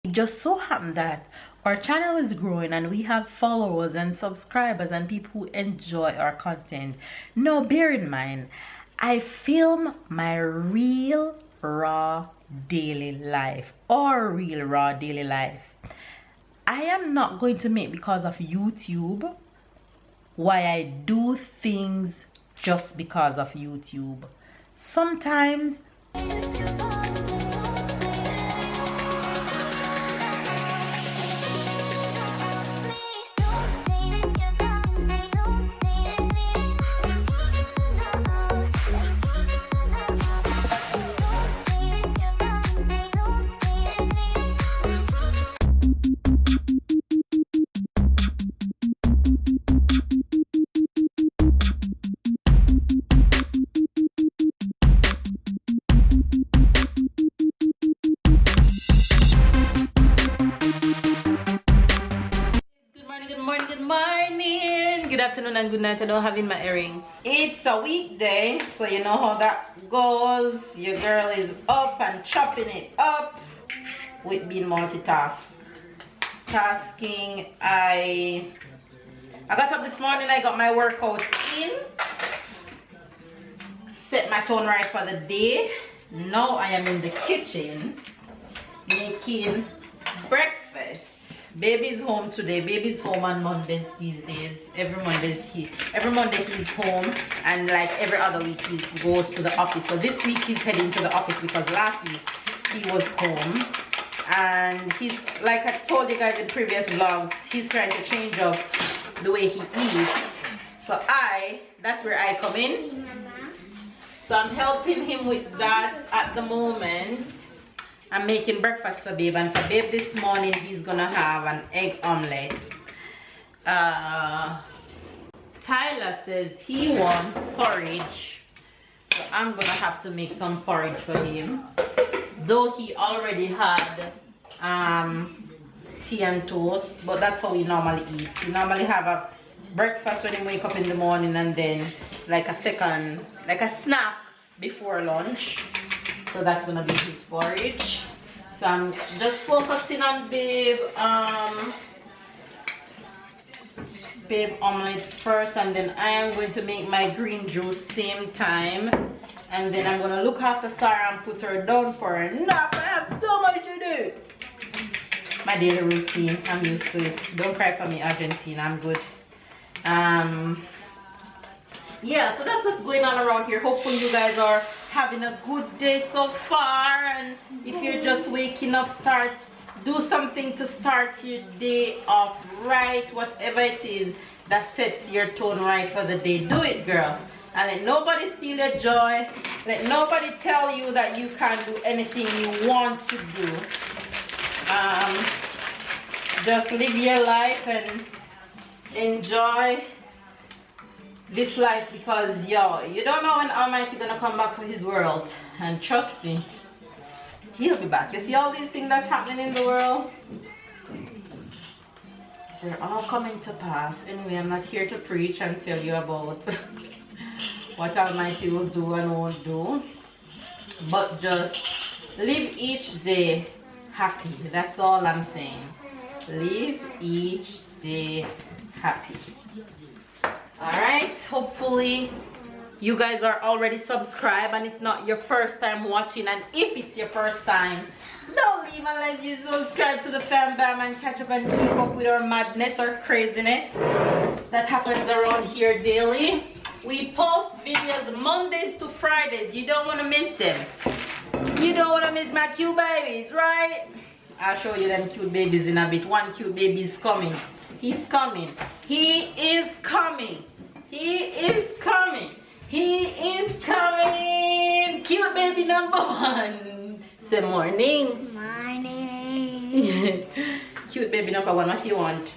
It just so happened that our channel is growing and we have followers and subscribers and people who enjoy our content. Now bear in mind, I film my real raw daily life or real raw daily life. I am not going to make because of YouTube why I do things just because of YouTube. Sometimes good afternoon and good night. I don't have in my earring. It's a weekday, so you know how that goes. Your girl is up and chopping it up with being multitasking. I got up this morning, I got my workouts in, set my tone right for the day. Now I am in the kitchen making breakfast. Baby's home today. Baby's home on Mondays these days. Every Monday he's home, and like every other week he goes to the office. So this week he's heading to the office because last week he was home. And he's, like I told you guys in previous vlogs, he's trying to change up the way he eats. So that's where I come in. So I'm helping him with that at the moment. I'm making breakfast for babe, and for babe this morning he's gonna have an egg omelette. Tyler says he wants porridge, so I'm gonna have to make some porridge for him, though he already had tea and toast, but that's how he normally eats. He normally have a breakfast when he wake up in the morning, and then like a snack before lunch. So that's gonna be his porridge. So I'm just focusing on babe omelette first, and then I am going to make my green juice same time, and then I'm gonna look after Sarah and put her down for a nap. I have so much to do. My daily routine, I'm used to it. Don't cry for me, Argentina, I'm good. Yeah, so that's what's going on around here. Hopefully you guys are having a good day so far, and if you're just waking up, do something to start your day off right. Whatever it is that sets your tone right for the day, do it, girl. And let nobody steal your joy. Let nobody tell you that you can't do anything you want to do. Just live your life and enjoy this life, because yo, you don't know when Almighty gonna come back for his world, and trust me, he'll be back. You see all these things that's happening in the world, they're all coming to pass. Anyway, I'm not here to preach and tell you about what Almighty will do and won't do, but just live each day happy. That's all I'm saying. Live each day happy. Alright, hopefully you guys are already subscribed and it's not your first time watching, and if it's your first time, don't leave unless you subscribe to the Fam Bam and catch up and keep up with our madness or craziness that happens around here daily. We post videos Mondays to Fridays. You don't want to miss them. You don't want to miss my cute babies, right? I'll show you them cute babies in a bit. One cute baby is coming. He's coming. He is coming. He is coming. He is coming. Cute baby number one. Say morning. Morning. Cute baby number one. What do you want?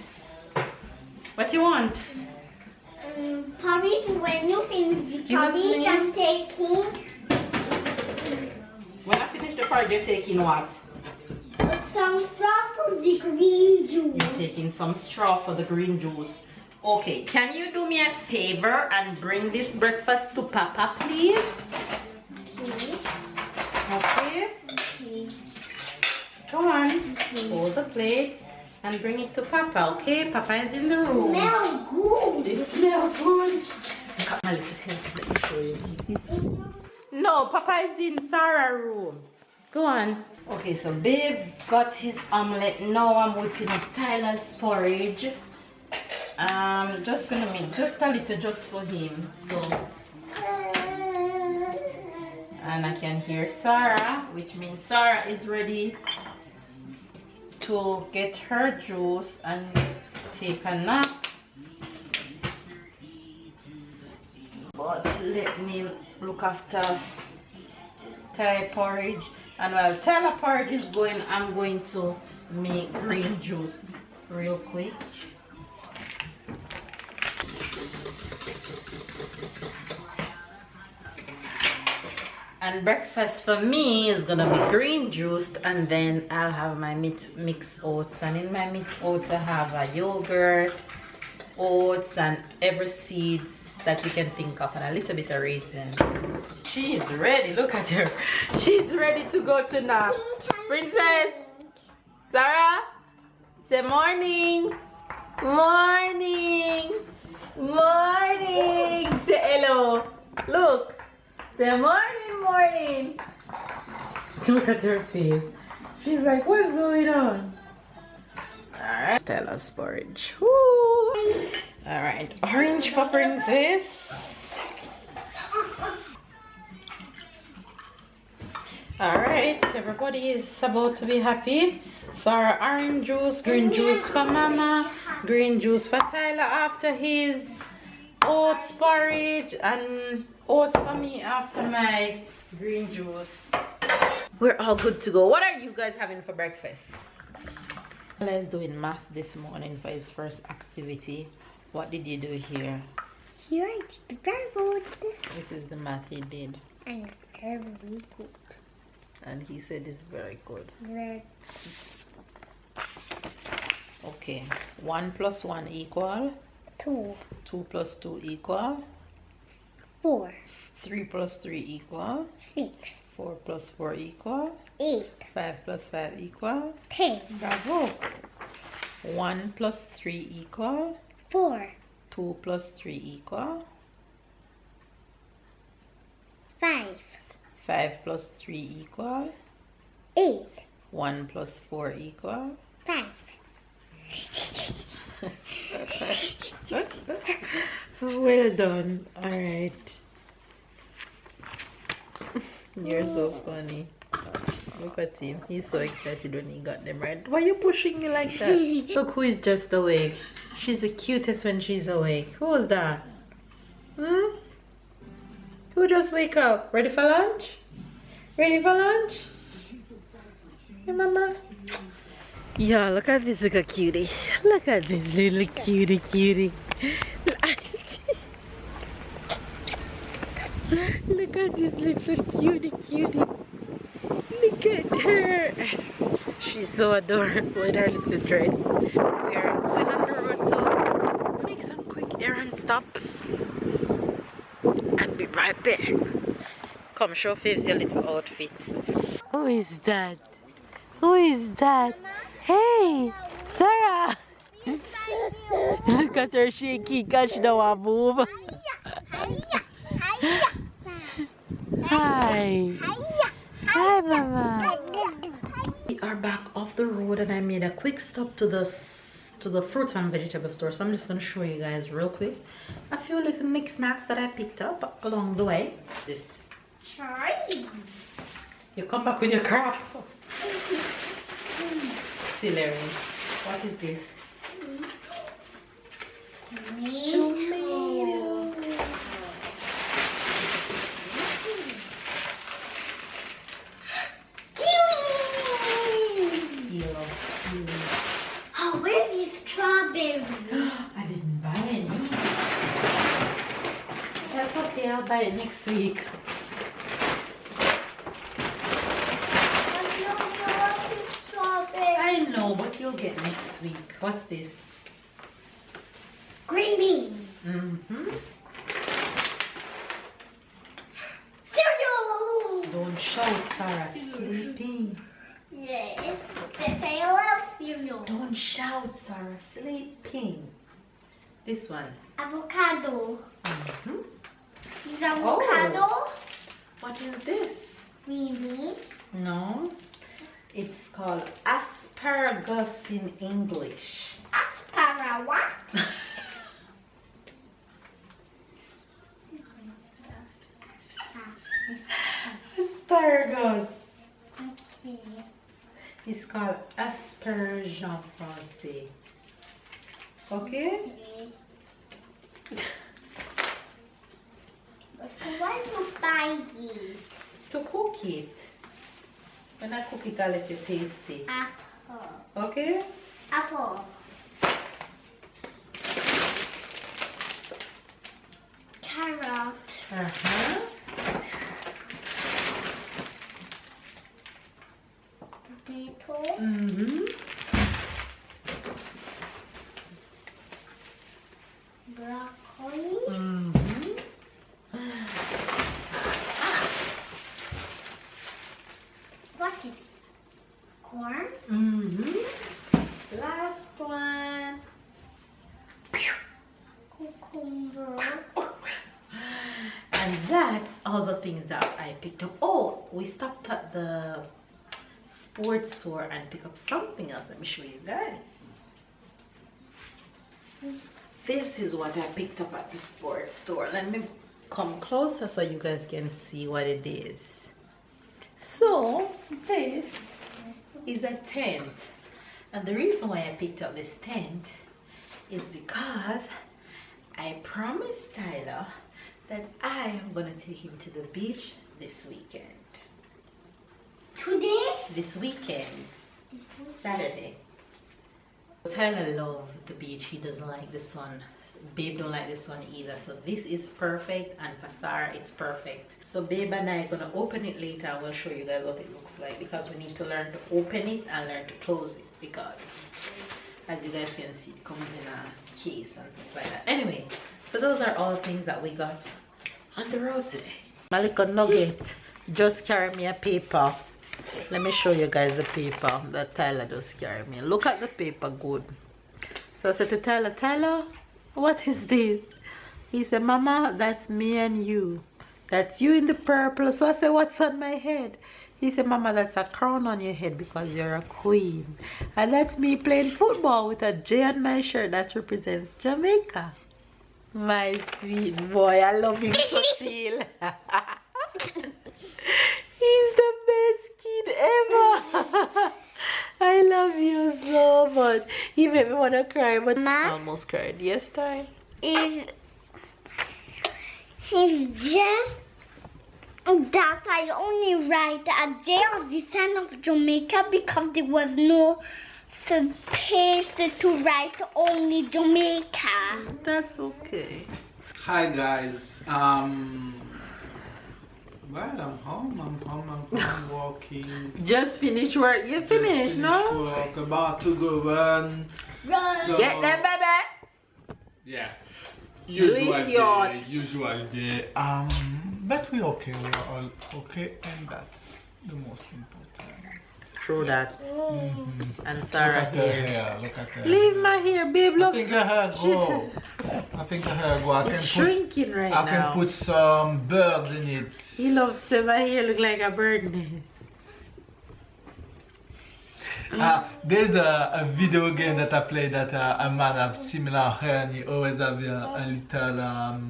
What do you want? Porridge, when you finish the porridge, I'm taking. When I finish the porridge, you're taking what? Some straw for the green juice. You're taking some straw for the green juice. Okay, can you do me a favor and bring this breakfast to Papa, please? Okay. Okay. Okay. Go on, hold the plate and bring it to Papa, okay? Papa is in the room. Smell good. They smell good. Look at my little head. Let me show you. No, Papa is in Sarah's room. Go on. Okay, so babe got his omelette. Now I'm whipping up Tyler's porridge. Just gonna make just a little just for him. So, and I can hear Sarah, which means Sarah is ready to get her juice and take a nap. But let me look after Thai porridge. And while Thai porridge is going, I'm going to make green juice real quick. And breakfast for me is gonna be green juice, and then I'll have my mixed oats. And in my mixed oats, I have a yogurt, oats, and every seeds that you can think of, and a little bit of raisin. She is ready. Look at her. She's ready to go to nap. Princess, Sarah, say morning, morning, morning. Say hello. Look. Say morning, morning. Look at her face. She's like, what's going on? Alright. Stella's porridge. Woo. Alright. Orange for Princess. Alright. Everybody is about to be happy. Sarah, orange juice, green juice for Mama, green juice for Tyler after his oats porridge, and oats for me after my green juice. We're all good to go. What are you guys having for breakfast? Tyler is doing math this morning for his first activity. What did you do here? He writes the very good. This is the math he did. And very good. And he said it's very good. Very. Okay. 1 plus 1 equal? 2. 2 plus 2 equal? 4. 3 plus 3 equal? 6. 4 plus 4 equal? 8. 5 plus 5 equal? 10. Bravo! 1 plus 3 equal? 4. 2 plus 3 equal? 5. 5 plus 3 equal? 8. 1 plus 4 equal? 5. Well done. Alright. You're so funny. Look at him. He's so excited when he got them right. Why are you pushing me like that? Look who is just awake. She's the cutest when she's awake. Who was that? Hmm? Who just wake up? Ready for lunch? Ready for lunch? Hey, Mama. Yeah, look at this little cutie. Look at this little cutie. Look at this little cutie. Look at her. She's so adorable in her little dress. We are going on the road to make some quick errand stops and be right back. Come, show face your little outfit. Who is that? Who is that? Hey, Sarah! Look at her shaking because she don't want to move. Hi. Hi, Mama. We are back off the road, and I made a quick stop to the fruits and vegetable store. So I'm just going to show you guys real quick a few little mixed snacks that I picked up along the way. This. Charlie. You come back with your crap. Celery. What is this? Tomato. He loves kiwi. Oh, where's the strawberry? I didn't buy any. That's okay, I'll buy it next week. I know, but you'll get next week. What's this? Green bean. Cereal. Don't shout, Sarah. Sleeping. Yes. I love cereal. Don't shout, Sarah. Sleeping. This one. Avocado. Mm-hmm. Is avocado? What is this? Green beans. No. It's called asparagus in English. Asparagus. Asparagus. Okay. It's called asperge en français. Okay? So why you buy it? To cook it. When I cook it, I'll let you taste it. Apple. Okay? Apple. Carrot. Uh-huh. Potato. Mm-hmm. Broccoli. Mm-hmm. What is corn? Mm-hmm. Last one. Cucumber. And that's all the things that I picked up. Oh, we stopped at the sports store and picked up something else. Let me show you guys. This is what I picked up at the sports store. Let me come closer so you guys can see what it is. So this is a tent, and the reason why I picked up this tent is because I promised Tyler that I am gonna take him to the beach this weekend. Today? This weekend, Saturday. Tyler loves the beach. He doesn't like the sun. Babe don't like the sun either. So this is perfect, and for Sarah it's perfect. So Babe and I are gonna open it later and we'll show you guys what it looks like, because we need to learn to open it and learn to close it, because as you guys can see, it comes in a case and stuff like that. Anyway, so those are all things that we got on the road today. My little nugget just carried me a paper. Let me show you guys the paper that Tyler just carried me. Look at the paper good. So I said to Tyler, Tyler, what is this? He said, Mama, that's me and you. That's you in the purple. So I said, what's on my head? He said, Mama, that's a crown on your head because you're a queen. And that's me playing football with a J on my shirt that represents Jamaica. My sweet boy, I love him so still. He's the best kid ever. I love you so much. He made me want to cry, but I almost cried. Yes, Ty? He's just that I only write a J on the sign of Jamaica because there was no space to write only Jamaica. That's okay. Hi guys, well, I'm home, I'm walking. Just finished work. You finished, no? Work, about to go run. Run. So, Get them, baby. yeah, Idiot. usual day. But we're okay, we're all okay, and that's the most important. True that. And Look Sarah at her here. hair, look at her Leave hair. my hair, babe. I Look. think her hair go. I think her hair go. It's shrinking right I now. can put some birds in it. He loves to my hair look like a bird nest. There's a video game that I play that a man have similar hair and he always have a little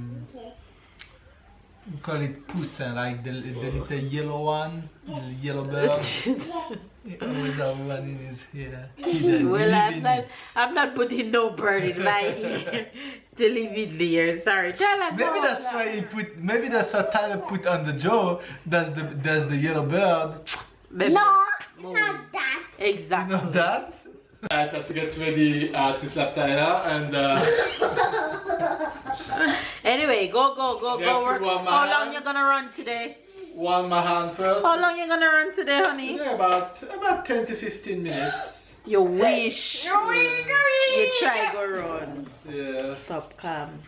we call it poussin, like the little yellow one, the yellow bird. He always have one in his hair. Well, I'm not putting no bird in my hair to leave it there. Sorry, tell him. Maybe that's why he put. Maybe that's what Tyler put on the jaw. That's the yellow bird. Baby. No, Move. not that. Exactly. You know that? I have to get ready to slap Tyler and. Anyway, go You have to work. warm my How long hands. you gonna run today? Warm my hand first. How long you gonna run today, honey? Today about 10 to 15 minutes. You wish. You try go run. Yeah. Stop calm.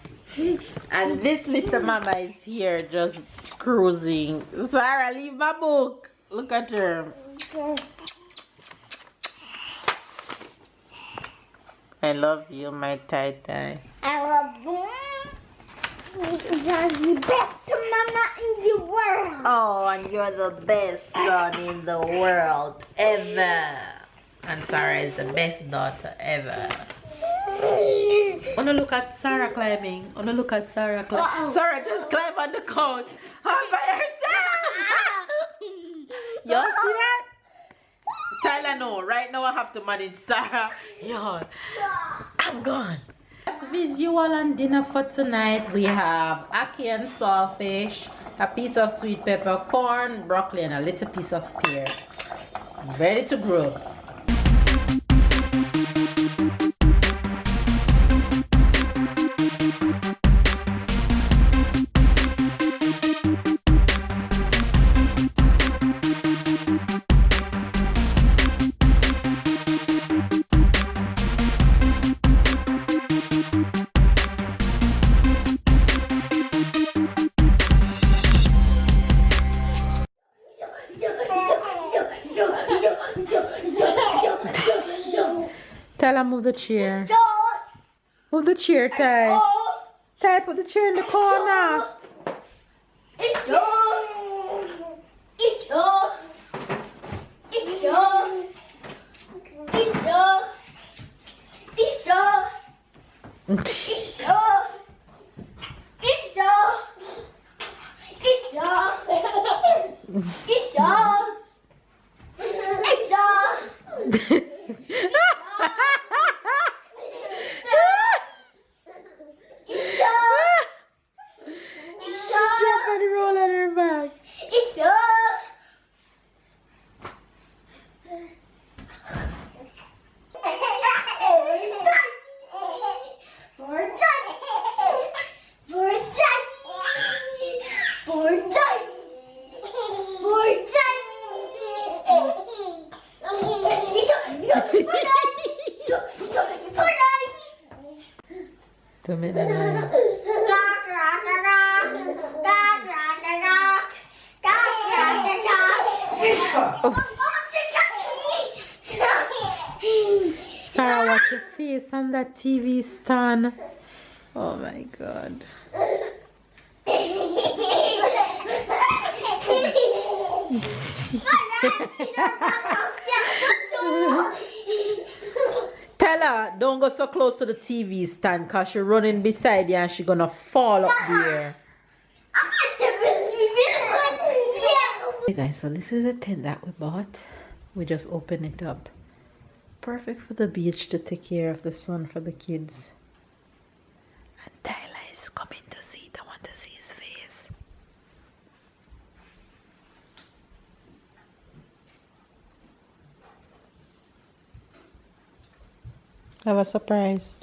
And this little mama is here just cruising. Sarah, leave my book. Look at her. I love you, my tie-tie. I love you. You're the best mama in the world. Oh, and you're the best son in the world ever. And Sarah is the best daughter ever. Wanna look at Sarah climbing? Wanna look at Sarah climbing? Sarah just climb on the couch all by herself. Y'all see that? Tyler, no. Right now I have to manage Sarah. Yo, I'm gone. That's visual and dinner for tonight. We have ackee and saltfish, a piece of sweet pepper, corn, broccoli, and a little piece of pear. Ready to grow. Tyler, move the chair. Move the chair, Ty. Ty, put the chair in the corner. It's yours. It's yours. It's yours. It's yours. It's yours. It's yours. It's yours. It's yours. It's yours. It's yours. Jump and roll on her back. It's yours. To make the noise. Sarah, watch your face on that TV stand. Oh my God. Tell her, don't go so close to the TV stand because she's running beside you and she's gonna fall up there. Hey guys, so this is a tent that we bought. We just opened it up. Perfect for the beach to take care of the sun for the kids. And Tyler is coming to see it. I want to see his face. I have a surprise.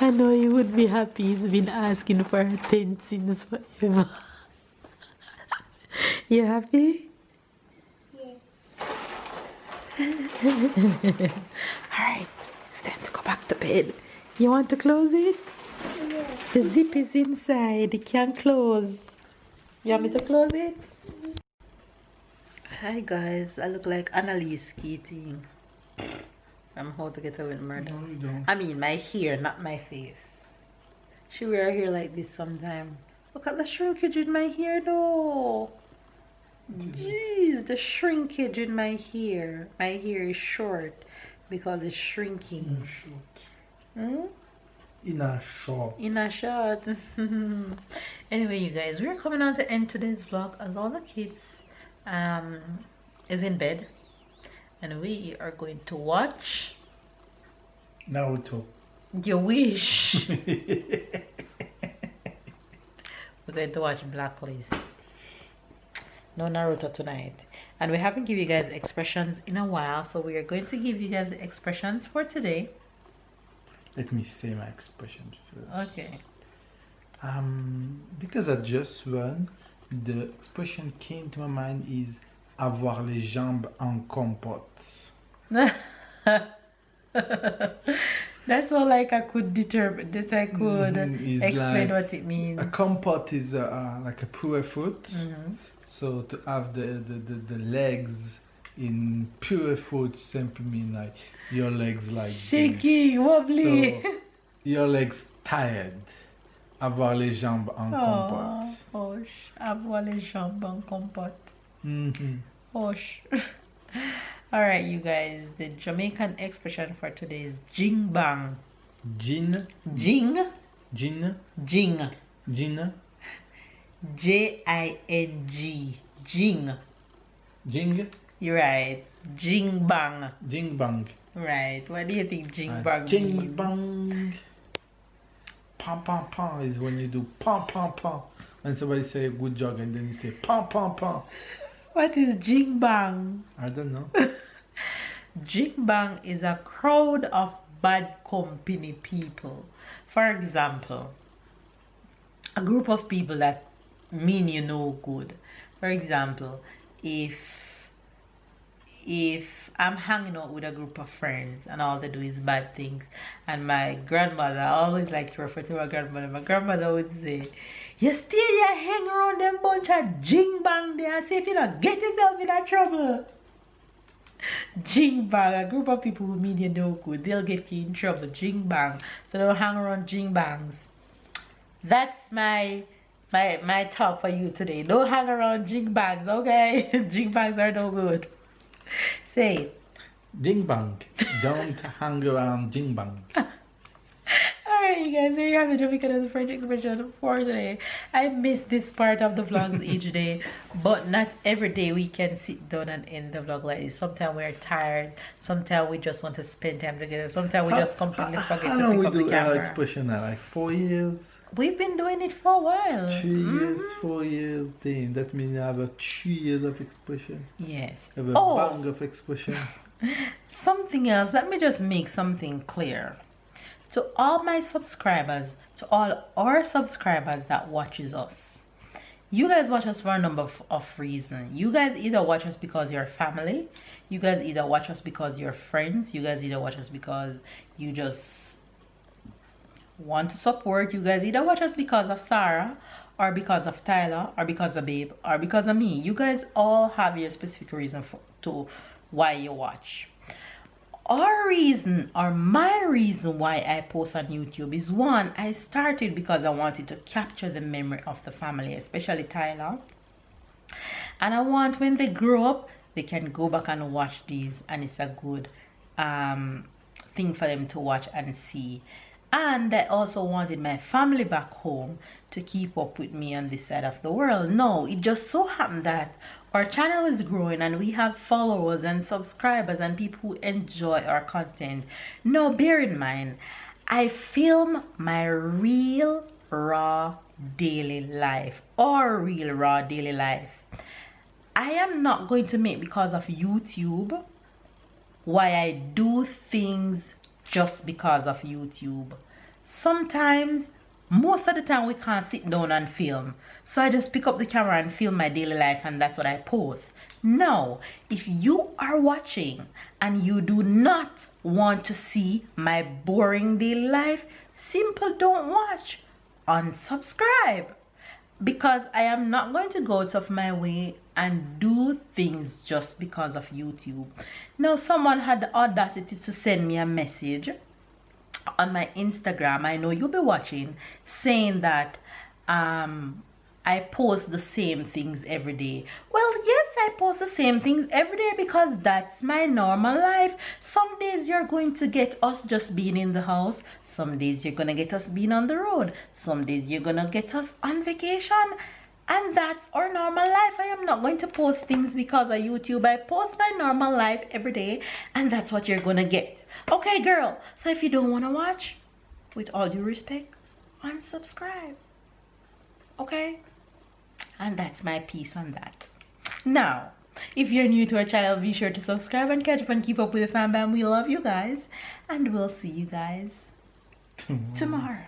I know he would be happy. He's been asking for a tent since forever. You happy? Yeah. Alright, it's time to go back to bed. You want to close it? Yeah. The zip is inside. It can't close. You want me to close it? Hi guys, I look like Annalise Keating. I'm How to Get Away with Murder. No, you don't. I mean my hair, not my face. She wear her hair like this sometime. Look at the shrinkage in my hair though. Jeez, the shrinkage in my hair. My hair is short because it's shrinking. Hmm? In a short. In a shot. Anyway, you guys, we're coming on to end today's vlog as all the kids is in bed. And we are going to watch Naruto. You wish. We're going to watch Blacklist. No Naruto tonight. And we haven't given you guys expressions in a while, so we are going to give you guys the expressions for today. Let me say my expression first. Okay. Because I just run, the expression came to my mind is avoir les jambes en compote. That's all like I could determine that I could It's explain like what it means. a compote is like a pure fruit. Mhm. So to have the legs in pure fruit simply mean like your legs like Shaky, wobbly. So your legs tired. Avoir les jambes en compote. Hoche. Avoir les jambes en compote. Hoche. Alright, you guys. The Jamaican expression for today is jing bang. Jing. Jing. Jing. Jing. Jing. Jing. Jing. Jing. You're right. Jing bang. Jing bang. Right. What do you think jing bang Jing means? bang. Pam pam pam is when you do pam pam pam. When somebody say good job and then you say pam pam pam. What is jing bang? I don't know. Jing bang is a crowd of bad company people. For example, a group of people that mean you no good. For example, if I'm hanging out with a group of friends and all they do is bad things, and my grandmother, I always like to refer to my grandmother would say, you still here hang around them bunch of jing bang there and say if you don't get yourself in that trouble. Jing bang, a group of people who mean you no good, they'll get you in trouble. Jing bang. So don't hang around jing bangs. That's my talk for you today. Don't hang around jing bangs, okay? Jing bangs are no good. Say it. Jing bang. Don't hang around jing bang. Alright, you guys, there you have the Jamaican and the French expression for today. I miss this part of the vlogs each day, but not every day we can sit down and end the vlog like this. Sometimes we're tired, sometimes we just want to spend time together, sometimes we just completely forget How to long pick we up the do our camera. expression now? Like 4 years? We've been doing it for a while. 3 years, 4 years, damn. That means you have a 3 years of expression. Yes. You have a Oh, bang of expression. something else. Let me just make something clear. To all my subscribers, to all our subscribers that watches us. You guys watch us for a number of reasons. You guys either watch us because you're family. You guys either watch us because you're friends. You guys either watch us because you just want to support. You guys either watch us because of Sarah, or because of Tyler, or because of Babe, or because of me. You guys all have your specific reason to why you watch. Our reason, or my reason why I post on YouTube is, one, I started because I wanted to capture the memory of the family, especially Tyler. And I want when they grow up, they can go back and watch these, and it's a good thing for them to watch and see. And I also wanted my family back home to keep up with me on this side of the world. No, it just so happened that our channel is growing and we have followers and subscribers and people who enjoy our content. Now, bear in mind, I film my real raw daily life, or real raw daily life. I am not going to make because of YouTube why I do things just because of YouTube. Sometimes, most of the time, we can't sit down and film. So I just pick up the camera and film my daily life, and that's what I post. Now, if you are watching and you do not want to see my boring daily life, simple don't watch. Unsubscribe. Because I am not going to go out of my way and do things just because of YouTube. Now, someone had the audacity to send me a message on my Instagram. I know you'll be watching, saying that I post the same things every day. Well, yes, I post the same things every day because that's my normal life. Some days you're going to get us just being in the house. Some days you're gonna get us being on the road. Some days you're gonna get us on vacation. And that's our normal life. I am not going to post things because of YouTube. I post my normal life every day, and that's what you're gonna get. Okay, girl. So if you don't wanna watch, with all due respect, unsubscribe. Okay? And that's my piece on that. Now, if you're new to our channel, be sure to subscribe and catch up and keep up with the fam bam. We love you guys, and we'll see you guys tomorrow.